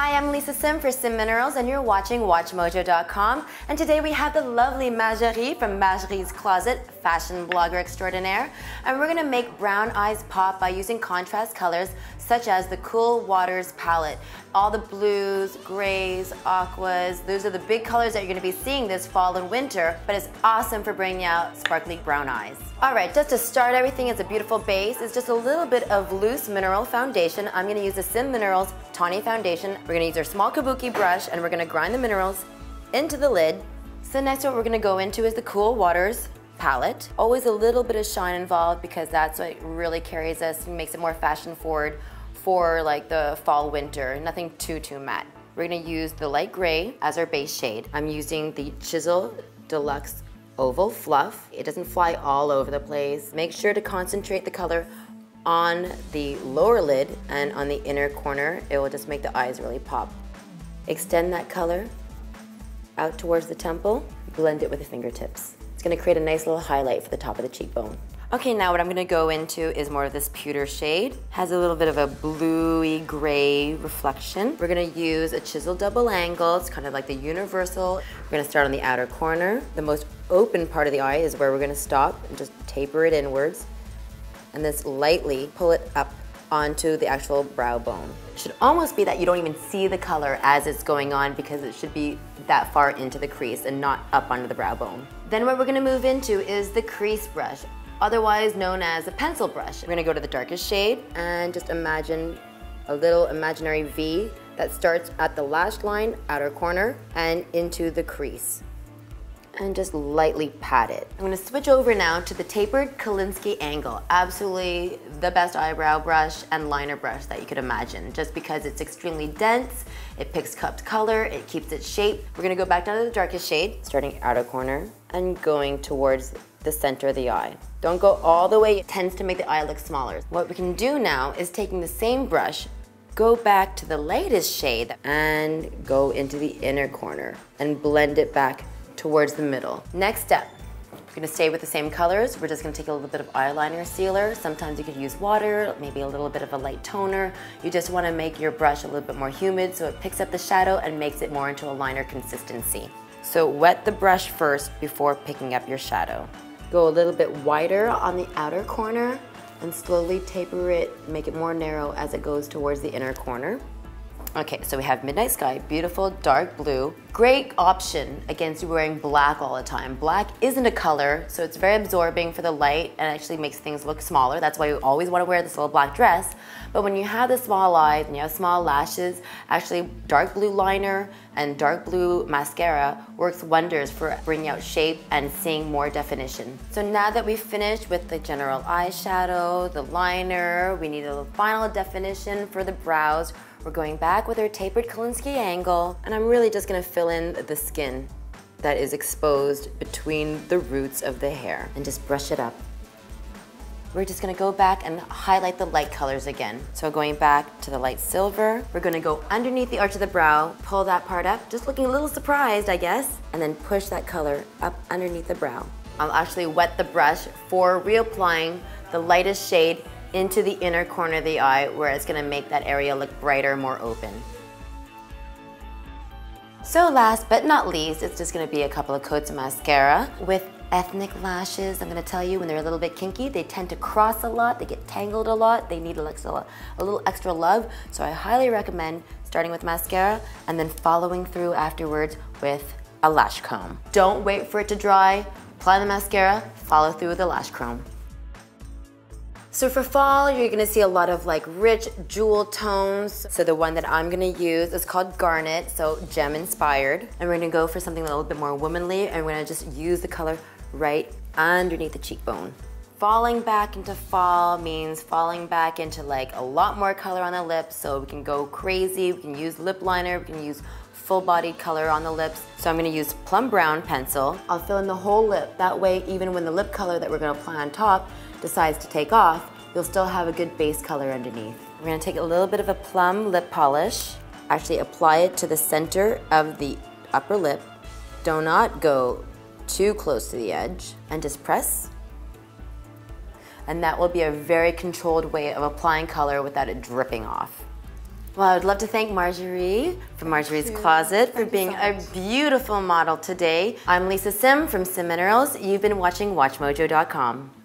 Hi, I'm Lisa Sim for Sim Minerals and you're watching WatchMojo.com, and today we have the lovely Marjorie from Marjorie's Closet, fashion blogger extraordinaire, and we're gonna make brown eyes pop by using contrast colors such as the Cool Waters palette. All the blues, grays, aquas, those are the big colors that you're gonna be seeing this fall and winter, but it's awesome for bringing out sparkly brown eyes. All right, just to start everything, it's a beautiful base. It's just a little bit of loose mineral foundation. I'm gonna use the Sim Minerals Tawny Foundation. We're gonna use our small kabuki brush and we're gonna grind the minerals into the lid. So next what we're gonna go into is the Cool Waters palette. Always a little bit of shine involved because that's what really carries us and makes it more fashion forward for like the fall winter. Nothing too matte. We're gonna use the light gray as our base shade. I'm using the Chisel Deluxe Oval Fluff. It doesn't fly all over the place. Make sure to concentrate the color on the lower lid and on the inner corner. It will just make the eyes really pop. Extend that color out towards the temple. Blend it with the fingertips. It's gonna create a nice little highlight for the top of the cheekbone. Okay, now what I'm gonna go into is more of this pewter shade. Has a little bit of a bluey gray reflection. We're gonna use a chisel double angle. It's kind of like the universal. We're gonna start on the outer corner. The most open part of the eye is where we're gonna stop and just taper it inwards. And then lightly pull it up onto the actual brow bone. It should almost be that you don't even see the color as it's going on because it should be that far into the crease and not up onto the brow bone. Then what we're gonna move into is the crease brush, otherwise known as a pencil brush. We're gonna go to the darkest shade and just imagine a little imaginary V that starts at the lash line, outer corner, and into the crease. And just lightly pat it. I'm gonna switch over now to the tapered Kolinsky angle. Absolutely the best eyebrow brush and liner brush that you could imagine, just because it's extremely dense, it picks up color, it keeps its shape. We're gonna go back down to the darkest shade, starting outer corner and going towards the center of the eye. Don't go all the way, it tends to make the eye look smaller. What we can do now is taking the same brush, go back to the lightest shade and go into the inner corner and blend it back towards the middle. Next step, we're gonna stay with the same colors. We're just gonna take a little bit of eyeliner sealer. Sometimes you could use water, maybe a little bit of a light toner. You just wanna make your brush a little bit more humid so it picks up the shadow and makes it more into a liner consistency. So wet the brush first before picking up your shadow. Go a little bit wider on the outer corner and slowly taper it, make it more narrow as it goes towards the inner corner. Okay, so we have Midnight Sky, beautiful dark blue. Great option against you wearing black all the time. Black isn't a color, so it's very absorbing for the light and actually makes things look smaller. That's why you always want to wear this little black dress. But when you have the small eyes and you have small lashes, actually dark blue liner and dark blue mascara works wonders for bringing out shape and seeing more definition. So now that we've finished with the general eyeshadow, the liner, we need a final definition for the brows. We're going back with our tapered Kolinsky angle, and I'm really just gonna fill in the skin that is exposed between the roots of the hair and just brush it up. We're just gonna go back and highlight the light colors again. So going back to the light silver, we're gonna go underneath the arch of the brow, pull that part up, just looking a little surprised, I guess, and then push that color up underneath the brow. I'll actually wet the brush for reapplying the lightest shade into the inner corner of the eye where it's gonna make that area look brighter, more open. So last but not least, it's just gonna be a couple of coats of mascara. With ethnic lashes, I'm gonna tell you, when they're a little bit kinky, they tend to cross a lot, they get tangled a lot, they need a little extra love. So I highly recommend starting with mascara and then following through afterwards with a lash comb. Don't wait for it to dry, apply the mascara, follow through with the lash comb. So for fall, you're gonna see a lot of like rich jewel tones. So the one that I'm gonna use is called Garnet, so gem inspired. And we're gonna go for something a little bit more womanly, and we're gonna just use the color right underneath the cheekbone. Falling back into fall means falling back into like a lot more color on the lips, so we can go crazy, we can use lip liner, we can use full-bodied color on the lips. So I'm gonna use plum brown pencil. I'll fill in the whole lip. That way, even when the lip color that we're gonna apply on top decides to take off, you'll still have a good base color underneath. We're gonna take a little bit of a plum lip polish, actually apply it to the center of the upper lip. Do not go too close to the edge, and just press. And that will be a very controlled way of applying color without it dripping off. Well, I would love to thank Marjorie from Marjorie's Closet for being a beautiful model today. I'm Lisa Sim from Sim Minerals. You've been watching WatchMojo.com.